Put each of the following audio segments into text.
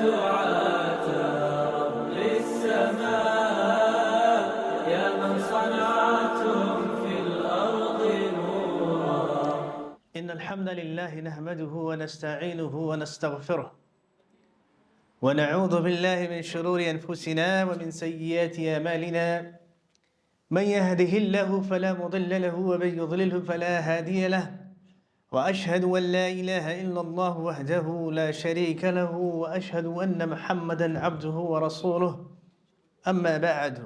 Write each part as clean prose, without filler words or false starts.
دعاة رب السماء يا من صنعتم في الأرض نورا. إن الحمد لله نحمده ونستعينه ونستغفره ونعوذ بالله من شرور أنفسنا ومن سيئات أعمالنا من يهده الله فلا مضل له ومن يضلله فلا هادي له وأشهد أن لا إله إلا الله وحده لا شريك له وأشهد أن محمدا عبده ورسوله أما بعد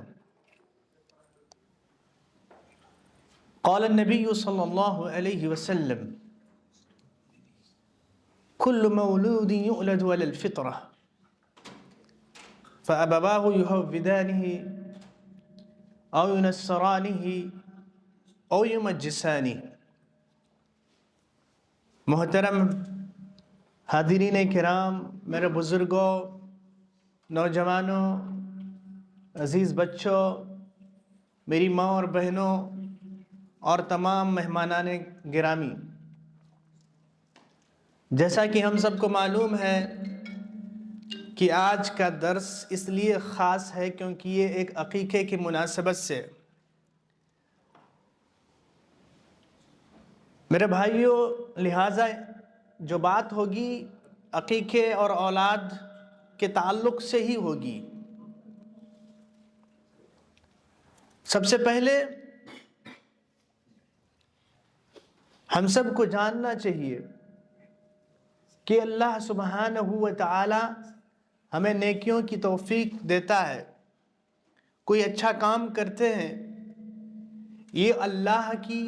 قال النبي صلى الله عليه وسلم كل مولود يولد على الفطرة فأبواه يهودانه أو ينصرانه أو يمجسانه. محترم حاضرین کرام، میرے بزرگوں، نوجوانوں، عزیز بچوں، میری ماں اور بہنوں اور تمام مہمانان گرامی، جیسا کہ ہم سب کو معلوم ہے کہ آج کا درس اس لیے خاص ہے کیونکہ یہ ایک عقیقے کی مناسبت سے میرے بھائیوں، لہٰذا جو بات ہوگی عقیقے اور اولاد کے تعلق سے ہی ہوگی۔ سب سے پہلے ہم سب کو جاننا چاہیے کہ اللہ سبحانہ و تعالی ہمیں نیکیوں کی توفیق دیتا ہے، کوئی اچھا کام کرتے ہیں، یہ اللہ کی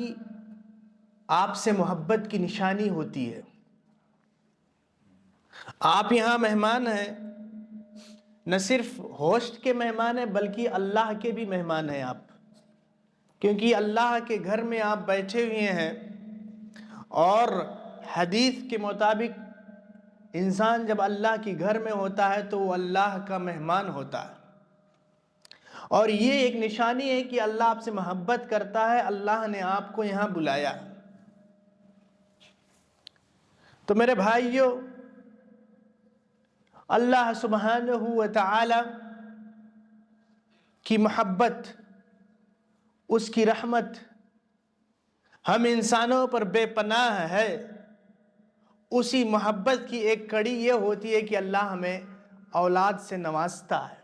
آپ سے محبت کی نشانی ہوتی ہے۔ آپ یہاں مہمان ہیں، نہ صرف ہوسٹ کے مہمان ہیں بلکہ اللہ کے بھی مہمان ہیں آپ، کیونکہ اللہ کے گھر میں آپ بیٹھے ہوئے ہیں، اور حدیث کے مطابق انسان جب اللہ کے گھر میں ہوتا ہے تو وہ اللہ کا مہمان ہوتا ہے، اور یہ ایک نشانی ہے کہ اللہ آپ سے محبت کرتا ہے، اللہ نے آپ کو یہاں بلایا۔ تو میرے بھائیوں، اللہ سبحانہ و تعالی کی محبت، اس کی رحمت ہم انسانوں پر بے پناہ ہے۔ اسی محبت کی ایک کڑی یہ ہوتی ہے کہ اللہ ہمیں اولاد سے نوازتا ہے،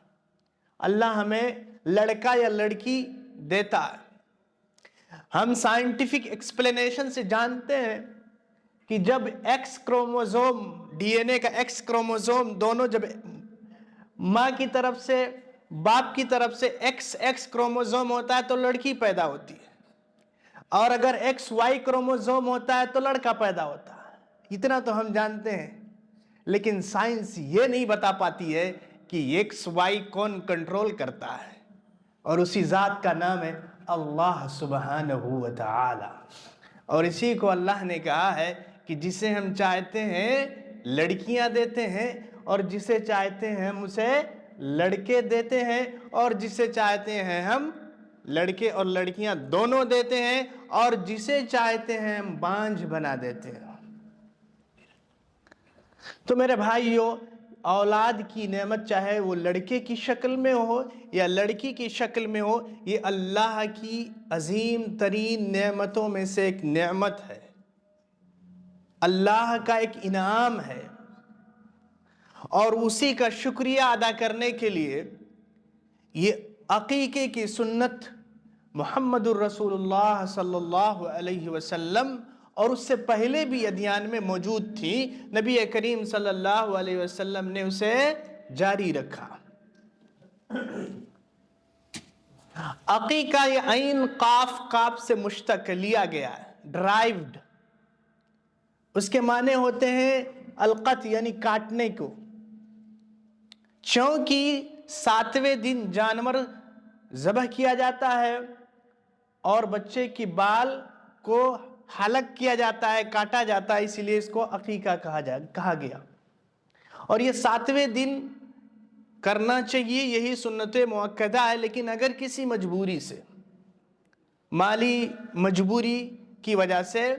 اللہ ہمیں لڑکا یا لڑکی دیتا ہے۔ ہم سائنٹیفک ایکسپلینیشن سے جانتے ہیں کہ جب ایکس کروموزوم، ڈی این اے کا ایکس کروموزوم دونوں جب ماں کی طرف سے باپ کی طرف سے ایکس کروموزوم ہوتا ہے تو لڑکی پیدا ہوتی ہے، اور اگر ایکس وائی کروموزوم ہوتا ہے تو لڑکا پیدا ہوتا ہے۔ اتنا تو ہم جانتے ہیں، لیکن سائنس یہ نہیں بتا پاتی ہے کہ ایکس وائی کون کنٹرول کرتا ہے، اور اسی ذات کا نام ہے اللہ سبحانہ و تعالی۔ اور اسی کو اللہ نے کہا ہے کہ جسے ہم چاہتے ہیں لڑکیاں دیتے ہیں، اور جسے چاہتے ہیں ہم اسے لڑکے دیتے ہیں، اور جسے چاہتے ہیں ہم لڑکے اور لڑکیاں دونوں دیتے ہیں، اور جسے چاہتے ہیں ہم بانجھ بنا دیتے ہیں۔ تو میرے بھائیوں، اولاد کی نعمت چاہے وہ لڑکے کی شکل میں ہو یا لڑکی کی شکل میں ہو، یہ اللہ کی عظیم ترین نعمتوں میں سے ایک نعمت ہے، اللہ کا ایک انعام ہے، اور اسی کا شکریہ ادا کرنے کے لیے یہ عقیقے کی سنت محمد الرسول اللہ صلی اللہ علیہ وسلم اور اس سے پہلے بھی ادیان میں موجود تھی، نبی کریم صلی اللہ علیہ وسلم نے اسے جاری رکھا۔ عقیقہ یہ عین قاف قاف سے مشتق لیا گیا ہے، ڈرائیوڈ۔ اس کے معنی ہوتے ہیں القط، یعنی کاٹنے کو، چونکہ 7ویں دن جانور ذبح کیا جاتا ہے اور بچے کی بال کو حلق کیا جاتا ہے، کاٹا جاتا ہے، اسی لیے اس کو عقیقہ کہا گیا۔ اور یہ 7ویں دن کرنا چاہیے، یہی سنت مؤکدہ ہے، لیکن اگر کسی مجبوری سے، مالی مجبوری کی وجہ سے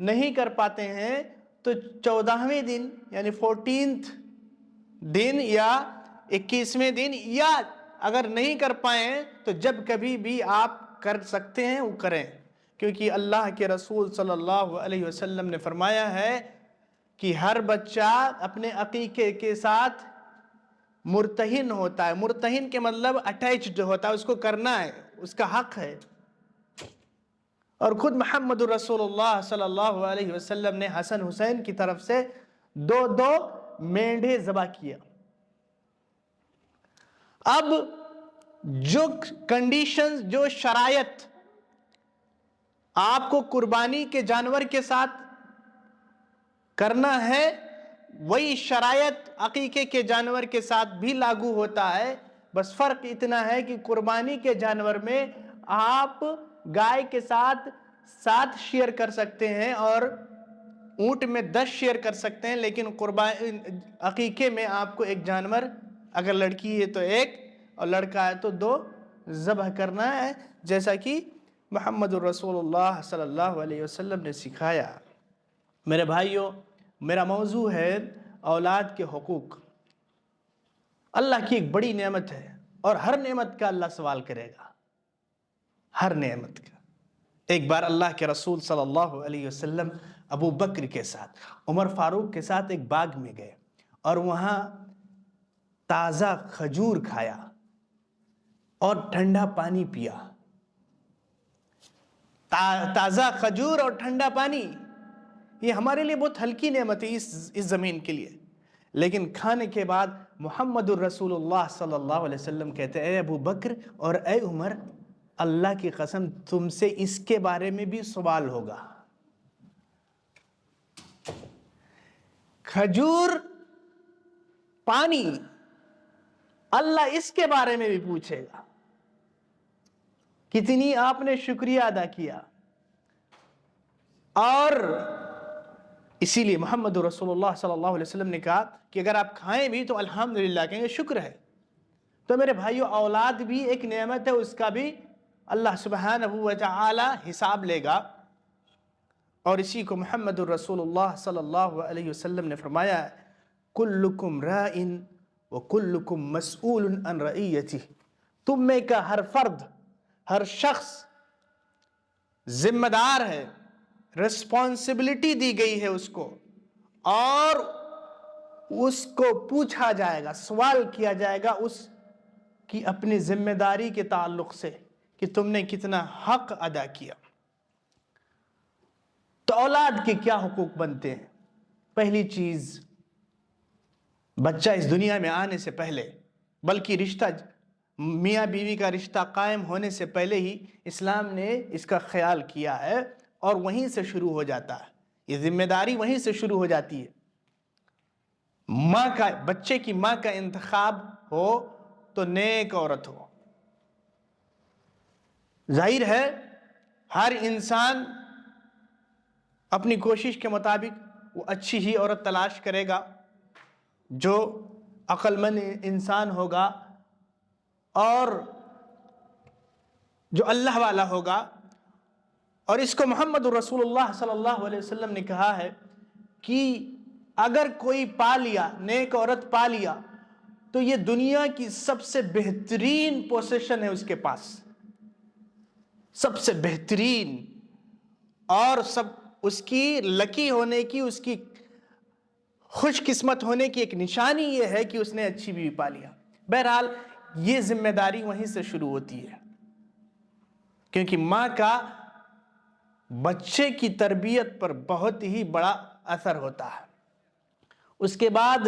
نہیں کر پاتے ہیں تو 14ویں دن یعنی 14th دن یا 21ویں دن، یا اگر نہیں کر پائیں تو جب کبھی بھی آپ کر سکتے ہیں وہ کریں، کیونکہ اللہ کے رسول صلی اللہ علیہ وسلم نے فرمایا ہے کہ ہر بچہ اپنے عقیقے کے ساتھ مرتہن ہوتا ہے۔ مرتہن کے مطلب اٹیچڈ ہوتا ہے، اس کو کرنا ہے، اس کا حق ہے۔ اور خود محمد الرسول اللہ صلی اللہ علیہ وسلم نے حسن حسین کی طرف سے 2 مینڈھے ذبح کیا۔ اب جو کنڈیشنز، جو شرائط آپ کو قربانی کے جانور کے ساتھ کرنا ہے، وہی شرائط عقیقے کے جانور کے ساتھ بھی لاگو ہوتا ہے۔ بس فرق اتنا ہے کہ قربانی کے جانور میں آپ گائے کے ساتھ 7 شیئر کر سکتے ہیں اور اونٹ میں 10 شیئر کر سکتے ہیں، لیکن عقیقے میں آپ کو ایک جانور، اگر لڑکی ہے تو 1 اور لڑکا ہے تو 2 ذبح کرنا ہے، جیسا کہ محمد الرسول اللہ صلی اللہ علیہ وسلم نے سکھایا۔ میرے بھائیوں، میرا موضوع ہے اولاد کے حقوق۔ اللہ کی ایک بڑی نعمت ہے، اور ہر نعمت کا اللہ سوال کرے گا، ہر نعمت کا۔ ایک بار اللہ کے رسول صلی اللہ علیہ وسلم ابو بکر کے ساتھ، عمر فاروق کے ساتھ ایک باغ میں گئے اور وہاں تازہ کھجور کھایا اور ٹھنڈا پانی پیا۔ تازہ کھجور اور ٹھنڈا پانی، یہ ہمارے لیے بہت ہلکی نعمت ہے اس زمین کے لیے، لیکن کھانے کے بعد محمد الرسول اللہ صلی اللہ علیہ وسلم کہتے ہیں، اے ابو بکر اور اے عمر، اللہ کی قسم تم سے اس کے بارے میں بھی سوال ہوگا۔ کھجور، پانی، اللہ اس کے بارے میں بھی پوچھے گا، کتنی آپ نے شکریہ ادا کیا۔ اور اسی لیے محمد رسول اللہ صلی اللہ علیہ وسلم نے کہا کہ اگر آپ کھائیں بھی تو الحمدللہ کہیں گے، شکر ہے۔ تو میرے بھائیو، اولاد بھی ایک نعمت ہے، اس کا بھی اللہ سبحانہ وتعالی حساب لے گا۔ اور اسی کو محمد الرسول اللہ صلی اللہ علیہ وسلم نے فرمایا، کلکم رائن وکلکم مسئول عن رعیتہ، تم میں کا ہر فرد، ہر شخص ذمہ دار ہے، ریسپانسبلٹی دی گئی ہے اس کو، اور اس کو پوچھا جائے گا، سوال کیا جائے گا اس کی اپنی ذمہ داری کے تعلق سے کہ تم نے کتنا حق ادا کیا۔ تو اولاد کے کیا حقوق بنتے ہیں؟ پہلی چیز، بچہ اس دنیا میں آنے سے پہلے، بلکہ رشتہ میاں بیوی کا رشتہ قائم ہونے سے پہلے ہی اسلام نے اس کا خیال کیا ہے، اور وہیں سے شروع ہو جاتا ہے، یہ ذمہ داری وہیں سے شروع ہو جاتی ہے۔ بچے کی ماں کا انتخاب ہو تو نیک عورت ہو۔ ظاہر ہے ہر انسان اپنی کوشش کے مطابق وہ اچھی ہی عورت تلاش کرے گا، جو عقل مند انسان ہوگا اور جو اللہ والا ہوگا۔ اور اس کو محمد رسول اللہ صلی اللہ علیہ وسلم نے کہا ہے کہ اگر کوئی پا لیا، نیک عورت پا لیا، تو یہ دنیا کی سب سے بہترین پوزیشن ہے اس کے پاس، سب سے بہترین، اور اس کی لکی ہونے کی، اس کی خوش قسمت ہونے کی ایک نشانی یہ ہے کہ اس نے اچھی بیوی پا لیا۔ بہرحال یہ ذمہ داری وہیں سے شروع ہوتی ہے، کیونکہ ماں کا بچے کی تربیت پر بہت ہی بڑا اثر ہوتا ہے۔ اس کے بعد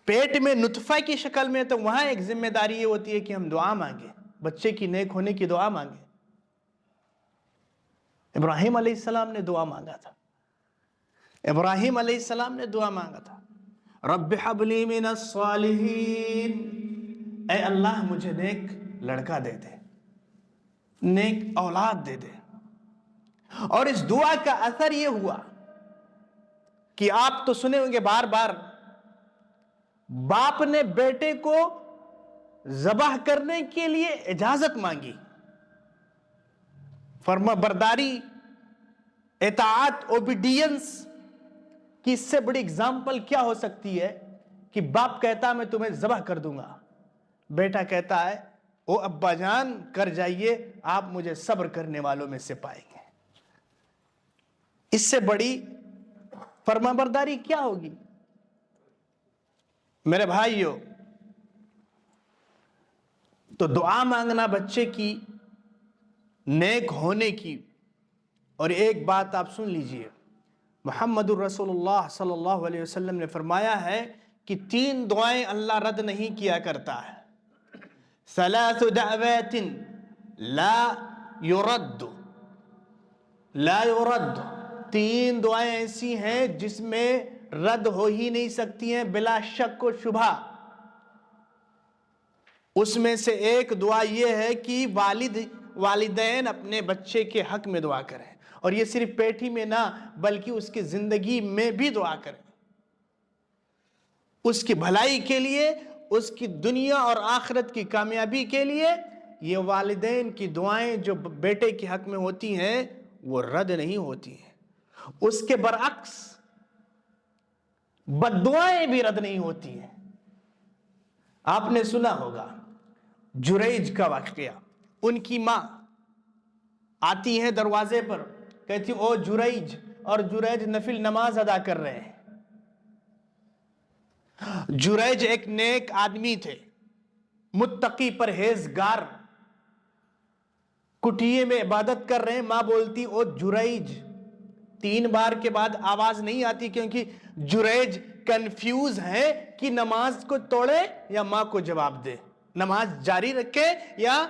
پیٹ میں نطفہ کی شکل میں، تو وہاں ایک ذمہ داری یہ ہوتی ہے کہ ہم دعا مانگیں، بچے کی نیک ہونے کی دعا مانگیں۔ ابراہیم علیہ السلام نے دعا مانگا تھا، ابراہیم علیہ السلام نے دعا مانگا تھا، رب ہب لی من الصالحین، اے اللہ مجھے نیک لڑکا دے دے، نیک اولاد دے دے۔ اور اس دعا کا اثر یہ ہوا کہ آپ تو سنے ہوں گے بار بار، باپ نے بیٹے کو ذبح کرنے کے لیے اجازت مانگی، فرما برداری، اطاعت، اوبیڈینس۔ کہ اس سے بڑی اگزامپل کیا ہو سکتی ہے کہ باپ کہتا ہے میں تمہیں ذبح کر دوں گا، بیٹا کہتا ہے او ابا جان کر جائیے، آپ مجھے صبر کرنے والوں میں سے پائیں گے۔ اس سے بڑی فرمانبرداری کیا ہوگی؟ میرے بھائیو، تو دعا مانگنا بچے کی نیک ہونے کی، اور ایک بات آپ سن لیجئے، محمد الرسول اللہ صلی اللہ علیہ وسلم نے فرمایا ہے کہ 3 دعائیں اللہ رد نہیں کیا کرتا ہے۔ ثلاث دعوات لا يرد، لا يرد، 3 دعائیں ایسی ہیں جس میں رد ہو ہی نہیں سکتی ہیں بلا شک و شبہ۔ اس میں سے ایک دعا یہ ہے کہ والدین اپنے بچے کے حق میں دعا کریں، اور یہ صرف پیٹھی میں نہ بلکہ اس کی زندگی میں بھی دعا کریں، اس کی بھلائی کے لیے، اس کی دنیا اور آخرت کی کامیابی کے لیے۔ یہ والدین کی دعائیں جو بیٹے کے حق میں ہوتی ہیں وہ رد نہیں ہوتی ہیں۔ اس کے برعکس بد دعائیں بھی رد نہیں ہوتی ہیں۔ آپ نے سنا ہوگا جریج کا واقعہ، ان کی ماں آتی ہے دروازے پر، کہتی او جریج، اور جریج نفل نماز ادا کر رہے ہیں۔ جریج ایک نیک آدمی تھے، متقی پرہیزگار، کٹیے میں عبادت کر رہے ہیں۔ ماں بولتی او جریج، 3 بار کے بعد آواز نہیں آتی کیونکہ جریج کنفیوز ہے کہ نماز کو توڑے یا ماں کو جواب دے، نماز جاری رکھے یا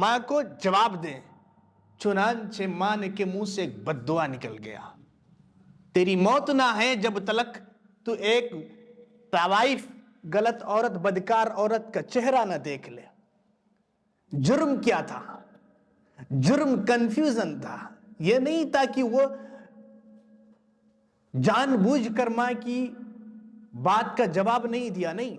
ماں کو جواب دیں۔ چنانچہ ماں کے منہ سے ایک بد دعا نکل گیا، تیری موت نہ ہے جب تلک تو ایک طوائف غلط عورت، بدکار عورت کا چہرہ نہ دیکھ لے۔ جرم کیا تھا؟ جرم کنفیوژن تھا۔ یہ نہیں تھا کہ وہ جان بوجھ کر ماں کی بات کا جواب نہیں دیا، نہیں،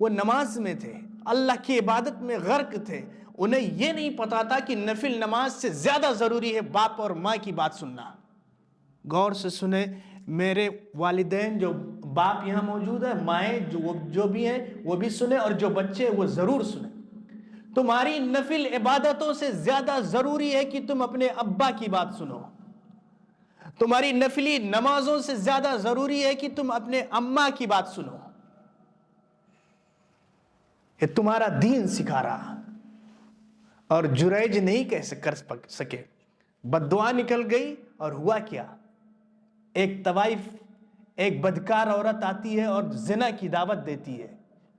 وہ نماز میں تھے، اللہ کی عبادت میں غرق تھے۔ انہیں یہ نہیں پتا تھا کہ نفل نماز سے زیادہ ضروری ہے باپ اور ماں کی بات سننا۔ غور سے سنیں میرے والدین، جو باپ یہاں موجود ہے، مائیں جو بھی ہیں وہ بھی سنیں، اور جو بچے وہ ضرور سنیں۔ تمہاری نفل عبادتوں سے زیادہ ضروری ہے کہ تم اپنے ابا کی بات سنو۔ تمہاری نفلی نمازوں سے زیادہ ضروری ہے کہ تم اپنے اماں کی بات سنو۔ یہ تمہارا دین سکھا رہا، اور جریج نہیں کر سکے، بد دعا نکل گئی، اور ہوا کیا؟ ایک طوائف، ایک بدکار عورت آتی ہے اور زنا کی دعوت دیتی ہے،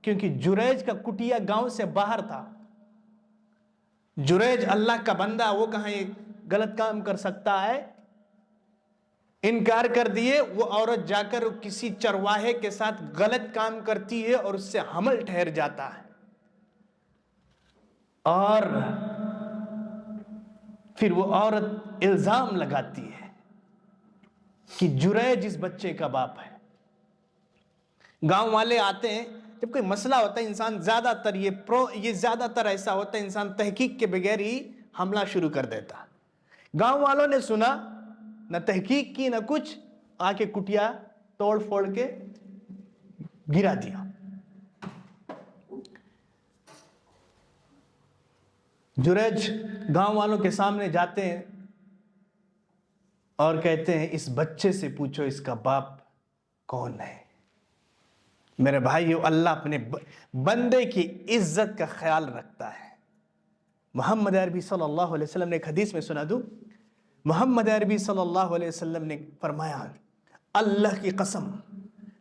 کیونکہ جریج کا کٹیا گاؤں سے باہر تھا۔ جریج اللہ کا بندہ، وہ کہاں یہ غلط کام کر سکتا ہے؟ انکار کر دیے۔ وہ عورت جا کر کسی چرواہے کے ساتھ غلط کام کرتی ہے اور اس سے حمل ٹھہر جاتا ہے، اور پھر وہ عورت الزام لگاتی ہے کہ جریج اس بچے کا باپ ہے۔ گاؤں والے آتے ہیں، جب کوئی مسئلہ ہوتا ہے انسان زیادہ تر یہ زیادہ تر ایسا ہوتا ہے انسان تحقیق کے بغیر ہی حملہ شروع کر دیتا۔ گاؤں والوں نے سنا، نہ تحقیق کی نہ کچھ، آ کے کٹیا توڑ پھوڑ کے گرا دیا۔ جریج گاؤں والوں کے سامنے جاتے ہیں اور کہتے ہیں اس بچے سے پوچھو اس کا باپ کون ہے۔ میرے بھائیو، اللہ اپنے بندے کی عزت کا خیال رکھتا ہے۔ محمد عربی صلی اللہ علیہ وسلم نے ایک حدیث میں سنا دوں، محمد عربی صلی اللہ علیہ وسلم نے فرمایا، اللہ کی قسم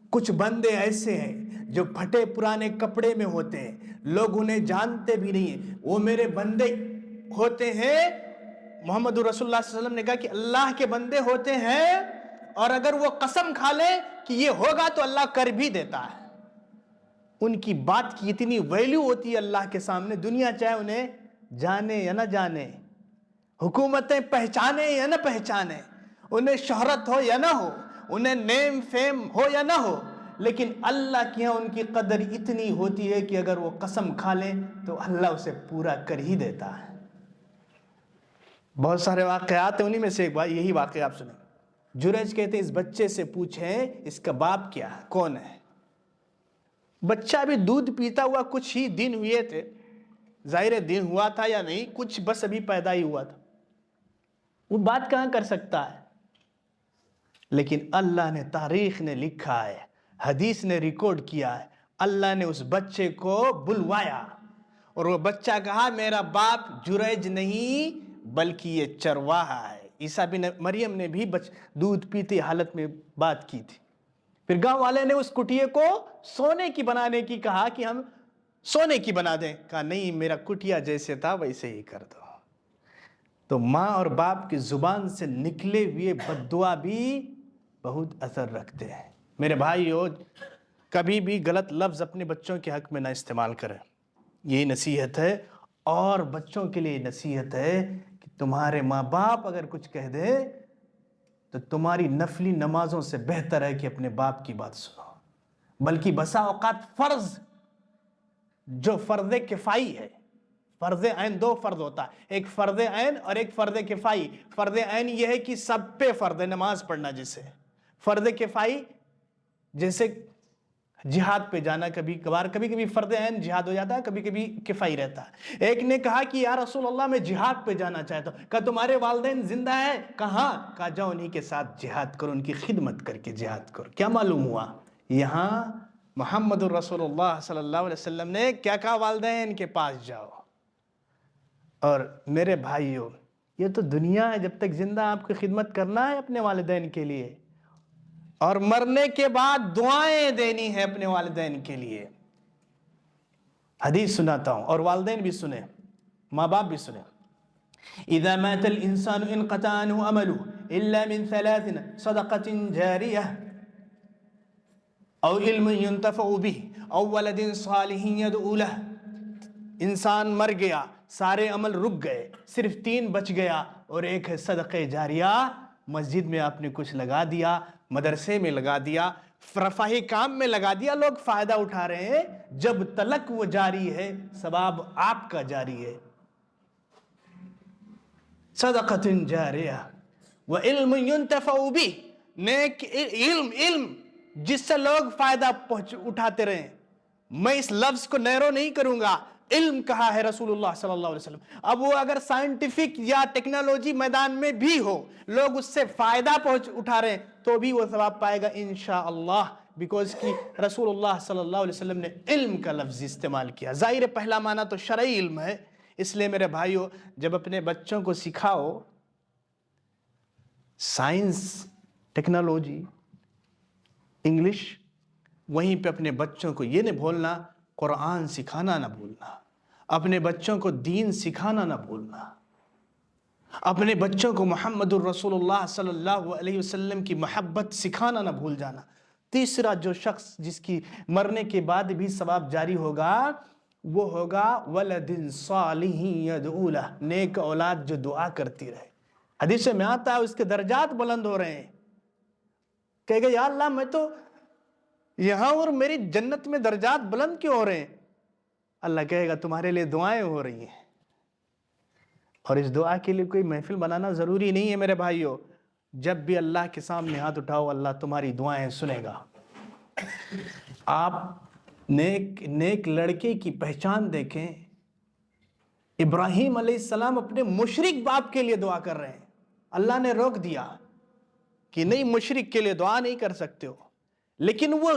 کچھ بندے ایسے ہیں جو پھٹے پرانے کپڑے میں ہوتے ہیں، لوگ انہیں جانتے بھی نہیں ہیں، وہ میرے بندے ہوتے ہیں۔ محمد رسول اللہ صلی اللہ علیہ وسلم نے کہا کہ اللہ کے بندے ہوتے ہیں، اور اگر وہ قسم کھا لے کہ یہ ہوگا تو اللہ کر بھی دیتا ہے۔ ان کی بات کی اتنی ویلیو ہوتی ہے اللہ کے سامنے، دنیا چاہے انہیں جانے یا نہ جانے، حکومتیں پہچانے یا نہ پہچانے، انہیں شہرت ہو یا نہ ہو، انہیں نیم فیم ہو یا نہ ہو، لیکن اللہ کی ان کی قدر اتنی ہوتی ہے کہ اگر وہ قسم کھا لیں تو اللہ اسے پورا کر ہی دیتا ہے۔ بہت سارے واقعات ہیں، انہی میں سے ایک بات یہی واقعہ آپ سنیں۔ جریج کہتے ہیں اس بچے سے پوچھیں اس کا باپ کیا ہے، کون ہے؟ بچہ بھی دودھ پیتا ہوا کچھ ہی دن ہوئے تھے، ظاہر دن ہوا تھا یا نہیں، کچھ بس ابھی پیدا ہی ہوا تھا، وہ بات کہاں کر سکتا ہے؟ لیکن اللہ نے، تاریخ نے لکھا ہے، حدیث نے ریکارڈ کیا ہے، اللہ نے اس بچے کو بلوایا اور وہ بچہ کہا میرا باپ جریج نہیں بلکہ یہ چرواہا ہے۔ عیسیٰ بن مریم نے بھی دودھ پیتی حالت میں بات کی تھی۔ پھر گاؤں والے نے اس کٹیے کو سونے کی بنانے کی کہا کہ ہم سونے کی بنا دیں، کہا نہیں، میرا کٹیا جیسے تھا ویسے ہی کر دو۔ تو ماں اور باپ کی زبان سے نکلے ہوئے بد دعا بھی بہت اثر رکھتے ہیں۔ میرے بھائیو، کبھی بھی غلط لفظ اپنے بچوں کے حق میں نہ استعمال کریں، یہی نصیحت ہے۔ اور بچوں کے لیے نصیحت ہے کہ تمہارے ماں باپ اگر کچھ کہہ دے تو تمہاری نفلی نمازوں سے بہتر ہے کہ اپنے باپ کی بات سنو، بلکہ بسا اوقات فرض جو فرض کفائی ہے، فرض عین دو فرض ہوتا ہے، ایک فرض عین اور ایک فرض کفائی۔ فرض عین یہ ہے کہ سب پہ فرض نماز پڑھنا، جسے فرض کفائی جیسے جہاد پہ جانا، کبھی کبھی فرض عین جہاد ہو جاتا ہے، کبھی کبھی کفائی رہتا ہے۔ ایک نے کہا کہ یا رسول اللہ میں جہاد پہ جانا چاہتا ہوں، کہا تمہارے والدین زندہ ہیں؟ کہاں؟ کہا جاؤ انہی کے ساتھ جہاد کرو، ان کی خدمت کر کے جہاد کرو۔ کیا معلوم ہوا؟ یہاں محمد الرسول اللہ صلی اللہ علیہ وسلم نے کیا کہا؟ والدین کے پاس جاؤ۔ اور میرے بھائیوں، یہ تو دنیا ہے، جب تک زندہ آپ کو خدمت کرنا ہے اپنے والدین کے لیے، اور مرنے کے بعد دعائیں دینی ہے اپنے والدین کے لیے۔ حدیث سناتا ہوں، اور والدین بھی سنیں، ماں باپ بھی سنیں۔ اذا مات الانسان انقطع عنه عمله الا من ثلاث صدقة جارية او علم ينتفع به او ولد صالح يدعو له۔ انسان مر گیا، سارے عمل رک گئے، صرف 3 بچ گیا، اور ایک ہے صدقہ جاریہ، مسجد میں آپ نے کچھ لگا دیا، مدرسے میں لگا دیا، رفاہی کام میں لگا دیا، لوگ فائدہ اٹھا رہے ہیں، جب تلک وہ جاری ہے ثواب آپ کا جاری ہے۔ صدقۃ جاریہ وعلم ينتفع به، نیک علم جس سے لوگ فائدہ اٹھاتے رہیں۔ میں اس لفظ کو نیرو نہیں کروں گا، علم کہا ہے رسول اللہ صلی اللہ علیہ وسلم۔ اب وہ اگر سائنٹیفک یا ٹیکنالوجی میدان میں بھی ہو، لوگ اس سے فائدہ اٹھا رہے ہیں، تو بھی وہ ثواب پائے گا انشاءاللہ، بیکوز کہ رسول اللہ صلی اللہ علیہ وسلم نے علم کا لفظ استعمال کیا۔ ظاہر پہلا معنی تو شرعی علم ہے، اس لیے میرے بھائیو، جب اپنے بچوں کو سکھاؤ سائنس، ٹیکنالوجی، انگلش، وہیں پہ اپنے بچوں کو یہ نہیں بھولنا قرآن سکھانا نہ بھولنا، اپنے بچوں کو دین سکھانا نہ بھولنا، اپنے بچوں کو محمد الرسول اللہ صلی اللہ علیہ وسلم کی محبت سکھانا نہ بھول جانا۔ تیسرا جو شخص جس کی مرنے کے بعد بھی ثواب جاری ہوگا، وہ ہوگا ولد صالح یدعو لہ، نیک اولاد جو دعا کرتی رہے۔ حدیث میں آتا ہے اس کے درجات بلند ہو رہے ہیں، کہے گا یا اللہ میں تو یہاں اور میری جنت میں درجات بلند کیوں ہو رہے ہیں؟ اللہ کہے گا تمہارے لیے دعائیں ہو رہی ہیں۔ اور اس دعا کے لیے کوئی محفل بنانا ضروری نہیں ہے میرے بھائیو، جب بھی اللہ کے سامنے ہاتھ اٹھاؤ اللہ تمہاری دعائیں سنے گا۔ آپ نیک لڑکے کی پہچان دیکھیں، ابراہیم علیہ السلام اپنے مشرک باپ کے لیے دعا کر رہے ہیں، اللہ نے روک دیا کہ نہیں، مشرک کے لیے دعا نہیں کر سکتے ہو، لیکن وہ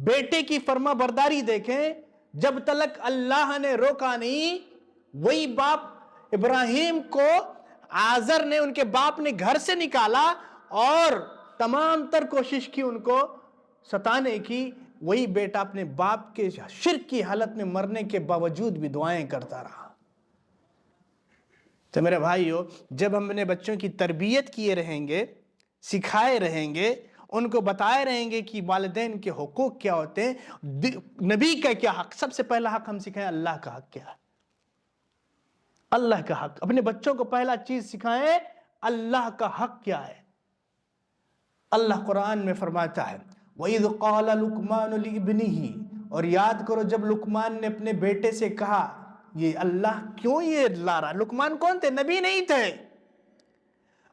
بیٹے کی فرما برداری دیکھیں، جب تلک اللہ نے روکا نہیں، وہی باپ ابراہیم کو آزر نے، ان کے باپ نے گھر سے نکالا اور تمام تر کوشش کی ان کو ستانے کی، وہی بیٹا اپنے باپ کے شرک کی حالت میں مرنے کے باوجود بھی دعائیں کرتا رہا۔ تو میرے بھائیو، جب ہم اپنے بچوں کی تربیت کیے رہیں گے، سکھائے رہیں گے، ان کو بتائے رہیں گے کہ والدین کے حقوق کیا ہوتے ہیں، نبی کا کیا حق، سب سے پہلا حق ہم سکھائیں اللہ کا حق کیا ہے، اللہ کا حق۔ اپنے بچوں کو پہلا چیز سکھائیں اللہ کا حق کیا ہے۔ اللہ قرآن میں فرماتا ہے وَإِذْ قَالَ لُقْمَانُ لِابْنِهِ، اور یاد کرو جب لقمان نے اپنے بیٹے سے کہا، یہ اللہ کیوں یہ لا رہا؟ لقمان کون تھے؟ نبی نہیں تھے۔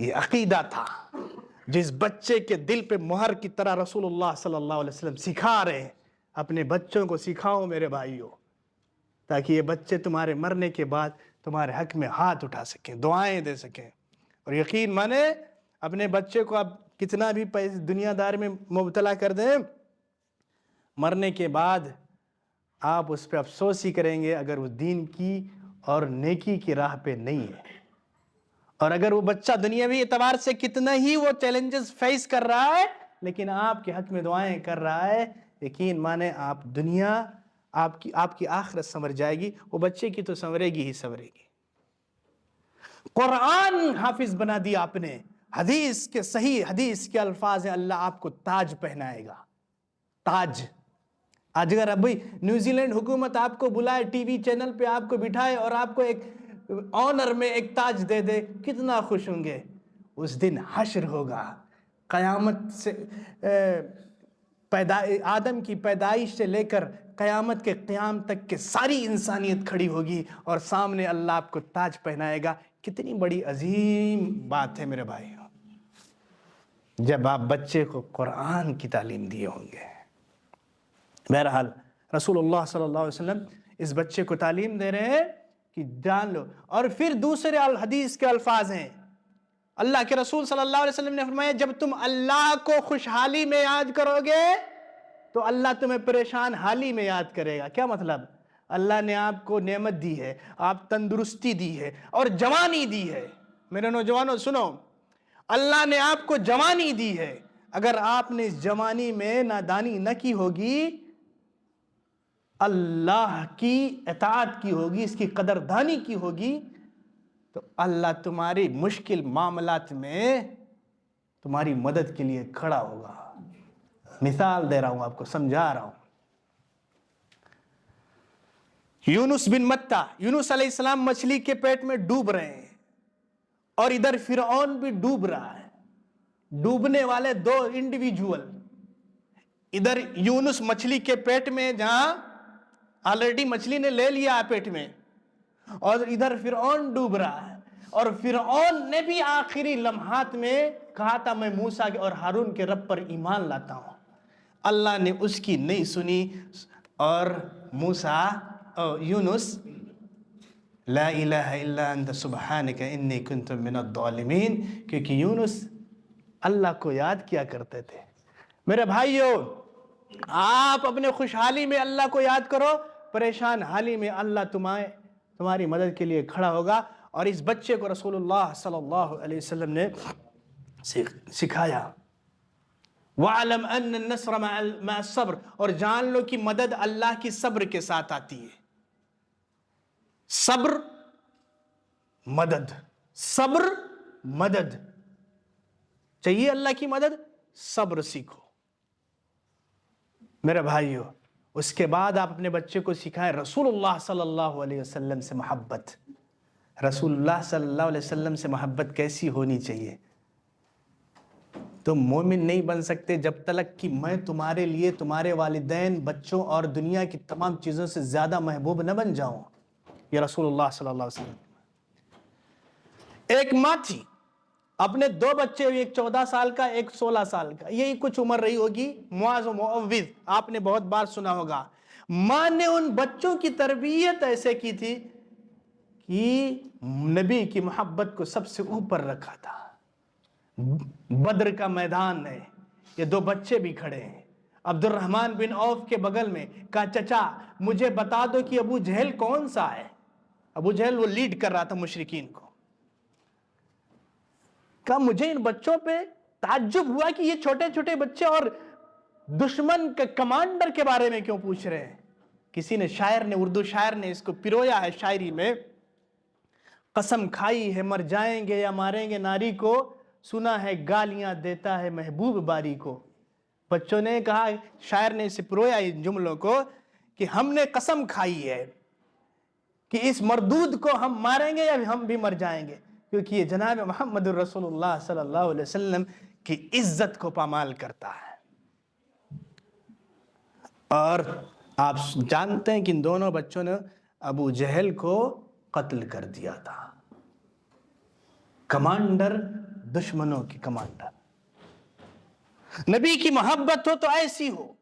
یہ عقیدہ تھا جس بچے کے دل پہ مہر کی طرح رسول اللہ صلی اللہ علیہ وسلم سکھا رہے ہیں. اپنے بچوں کو سکھاؤ میرے بھائیوں، تاکہ یہ بچے تمہارے مرنے کے بعد تمہارے حق میں ہاتھ اٹھا سکیں، دعائیں دے سکیں. اور یقین مانے اپنے بچے کو آپ کتنا بھی دنیا دار میں مبتلا کر دیں، مرنے کے بعد آپ اس پہ افسوس ہی کریں گے اگر وہ دین کی اور نیکی کی راہ پہ نہیں ہے. اور اگر وہ بچہ دنیاوی اعتبار سے کتنا ہی وہ چیلنجز فیس کر رہا ہے لیکن آپ کے حق میں دعائیں کر رہا ہے، یقین مانے آپ دنیا آپ کی آخرت سنور جائے گی، وہ بچے کی تو سنورے گی ہی سنورے گی. قرآن حافظ بنا دیا آپ نے، حدیث کے صحیح حدیث کے الفاظ ہیں، اللہ آپ کو تاج پہنائے گا. تاج. آج اگر ابھی نیوزی لینڈ حکومت آپ کو بلائے، ٹی وی چینل پہ آپ کو بٹھائے اور آپ کو ایک آنر میں ایک تاج دے دے، کتنا خوش ہوں گے. اس دن حشر ہوگا، قیامت سے آدم کی پیدائش سے لے کر قیامت کے قیام تک کے ساری انسانیت کھڑی ہوگی اور سامنے اللہ آپ کو تاج پہنائے گا. کتنی بڑی عظیم بات ہے میرے بھائیوں، جب آپ بچے کو قرآن کی تعلیم دیے ہوں گے. بہرحال رسول اللہ صلی اللہ علیہ وسلم اس بچے کو تعلیم دے رہے ہیں کہ جان لو. اور پھر دوسرے حدیث کے الفاظ ہیں، اللہ کے رسول صلی اللہ علیہ وسلم نے فرمایا جب تم اللہ کو خوشحالی میں یاد کرو گے تو اللہ تمہیں پریشان حالی میں یاد کرے گا. کیا مطلب؟ اللہ نے آپ کو نعمت دی ہے، آپ تندرستی دی ہے اور جوانی دی ہے. میرے نوجوانوں سنو، اللہ نے آپ کو جوانی دی ہے، اگر آپ نے اس جوانی میں نادانی نہ کی ہوگی، اللہ کی اطاعت کی ہوگی، اس کی قدردانی کی ہوگی، تو اللہ تمہاری مشکل معاملات میں تمہاری مدد کے لیے کھڑا ہوگا. مثال دے رہا ہوں، آپ کو سمجھا رہا ہوں. یونس بن متہ، یونس علیہ السلام مچھلی کے پیٹ میں ڈوب رہے ہیں اور ادھر فرعون بھی ڈوب رہا ہے. ڈوبنے والے دو انڈیویجول، ادھر یونس مچھلی کے پیٹ میں جہاں آلریڈی مچھلی نے لے لیا پیٹ میں، اور ادھر فرعون ڈوب رہا ہے. اور فرعون نے بھی آخری لمحات میں کہا تھا میں موسیٰ اور ہارون کے رب پر ایمان لاتا ہوں. اللہ نے اس کی نہیں سنی اور یونس لا الہ الا انت سبحانک انی کنت من الظالمین، کیونکہ یونس اللہ کو یاد کیا کرتے تھے. میرے بھائیو، آپ اپنے خوشحالی میں اللہ کو یاد کرو، پریشان حالی میں اللہ تمہاری مدد کے لیے کھڑا ہوگا. اور اس بچے کو رسول اللہ صلی اللہ علیہ وسلم نے سکھایا وَعَلَمْ أَنَّ النَّصْرَ مَعَ الصَّبْرِ، اور جان لو کہ مدد اللہ کی صبر کے ساتھ آتی ہے. صبر مدد، صبر مدد چاہیے. اللہ کی مدد، صبر سیکھو میرے بھائیو. اس کے بعد آپ اپنے بچے کو سکھائیں رسول اللہ صلی اللہ علیہ وسلم سے محبت. رسول اللہ صلی اللہ علیہ وسلم سے محبت کیسی ہونی چاہیے؟ تم مومن نہیں بن سکتے جب تک کہ میں تمہارے لیے تمہارے والدین، بچوں اور دنیا کی تمام چیزوں سے زیادہ محبوب نہ بن جاؤں. یہ رسول اللہ صلی اللہ علیہ وسلم. ایک ماں تھی، اپنے دو بچے، ایک 14 سال کا ایک 16 سال کا، یہی کچھ عمر رہی ہوگی، معاذ و معوذ، آپ نے بہت بار سنا ہوگا. ماں نے ان بچوں کی تربیت ایسے کی تھی کہ نبی کی محبت کو سب سے اوپر رکھا تھا. بدر کا میدان ہے، یہ دو بچے بھی کھڑے ہیں، عبد الرحمن بن عوف کے بغل میں. کہا چچا مجھے بتا دو کہ ابو جہل کون سا ہے. ابو جہل وہ لیڈ کر رہا تھا مشرکین کو. کہا مجھے ان بچوں پہ تعجب ہوا کہ یہ چھوٹے چھوٹے بچے اور دشمن کے کمانڈر کے بارے میں کیوں پوچھ رہے ہیں. کسی نے شاعر نے، اردو شاعر نے اس کو پرویا ہے شاعری میں، قسم کھائی ہے مر جائیں گے یا ماریں گے ناری کو، سنا ہے گالیاں دیتا ہے محبوب باری کو. بچوں نے کہا، شاعر نے اسے پرویا ان جملوں کو کہ ہم نے قسم کھائی ہے کہ اس مردود کو ہم ماریں گے یا ہم بھی مر جائیں گے، کیونکہ یہ جناب محمد رسول اللہ صلی اللہ علیہ وسلم کی عزت کو پامال کرتا ہے. اور آپ جانتے ہیں کہ ان دونوں بچوں نے ابو جہل کو قتل کر دیا تھا. کمانڈر دشمنوں کی کمانڈر. نبی کی محبت ہو تو ایسی ہو